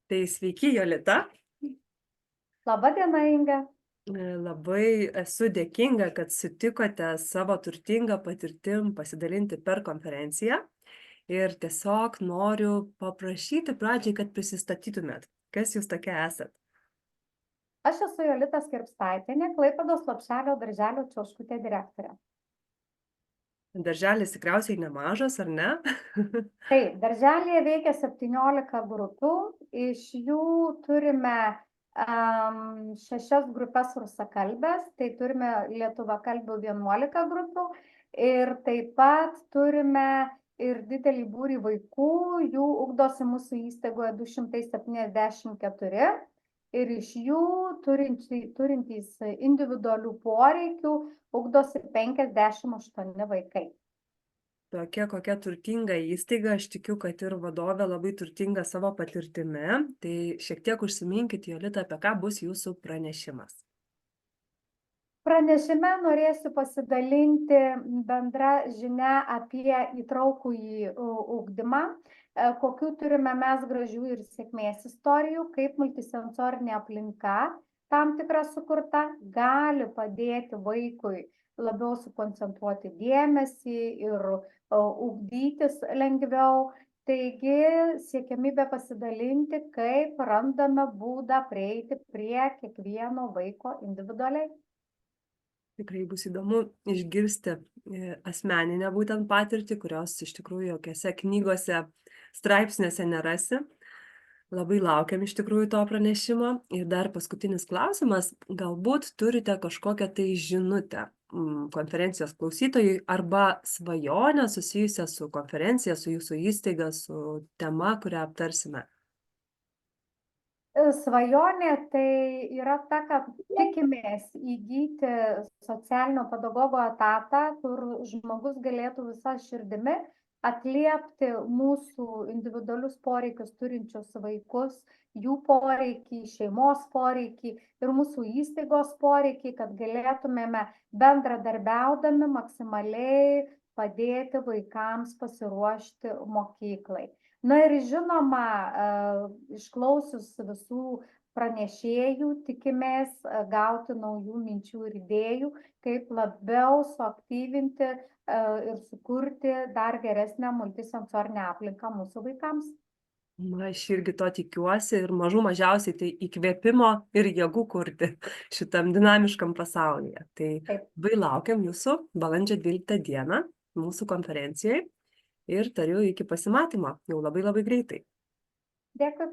Tai sveiki, Jolita. Laba diena, Inga. Labai esu dėkinga, kad sutikote savo turtingą patirtim pasidalinti per konferenciją. Ir tiesiog noriu paprašyti pradžiai, kad prisistatytumėt. Kas jūs tokia esat? Aš esu Jolita Skirpstaitienė, Klaipėdos Lopšelio darželio Čiauškutė direktorė. Darželis tikriausiai nemažas, ar ne? Taip, darželėje veikia 17 grupių, iš jų turime 6 grupės rusakalbės, tai turime lietuvakalbių 11 grupių ir taip pat turime ir didelį būrį vaikų, jų ugdosi mūsų įstaigoje 274 ir iš jų turintys individualių poreikių ugdosi 58 vaikai. Tokia kokia turtinga įstaiga, aš tikiu, kad ir vadovė labai turtinga savo patirtimi. Tai šiek tiek užsiminkit, Jolita, apie ką bus jūsų pranešimas. Pranešime norėsiu pasidalinti bendra žinia apie įtraukųjį ugdymą, kokių turime mes gražių ir sėkmės istorijų, kaip multisensorinė aplinka tam tikra sukurta gali padėti vaikui labiau sukoncentruoti dėmesį ir ugdytis lengviau. Taigi siekiamybė pasidalinti, kaip randame būdą prieiti prie kiekvieno vaiko individualiai. Tikrai bus įdomu išgirsti asmeninę būtent patirtį, kurios iš tikrųjų jokiose knygose, straipsniuose nerasi. Labai laukiam iš tikrųjų to pranešimo. Ir dar paskutinis klausimas, galbūt turite kažkokią tai žinutę konferencijos klausytojui arba svajonę susijusią su konferencija, su jūsų įstaiga, su tema, kurią aptarsime. Svajonė tai yra ta, kad tikimės įgyti socialinio pedagogo etatą, kur žmogus galėtų visą širdimi atliepti mūsų individualius poreikius turinčius vaikus, jų poreikį, šeimos poreikį ir mūsų įstaigos poreikį, kad galėtumėme bendradarbiaudami maksimaliai padėti vaikams pasiruošti mokyklai. Na ir žinoma, išklausius visų pranešėjų, tikimės gauti naujų minčių ir idėjų, kaip labiau suaktyvinti ir sukurti dar geresnę multisensorinę aplinką mūsų vaikams. Na, aš irgi to tikiuosi ir mažiausiai tai įkvėpimo ir jėgų kurti šitam dinamiškam pasaulyje. Tai labai laukiam jūsų balandžio 12 dieną mūsų konferencijai ir tariu iki pasimatymo jau labai greitai. Dėkui.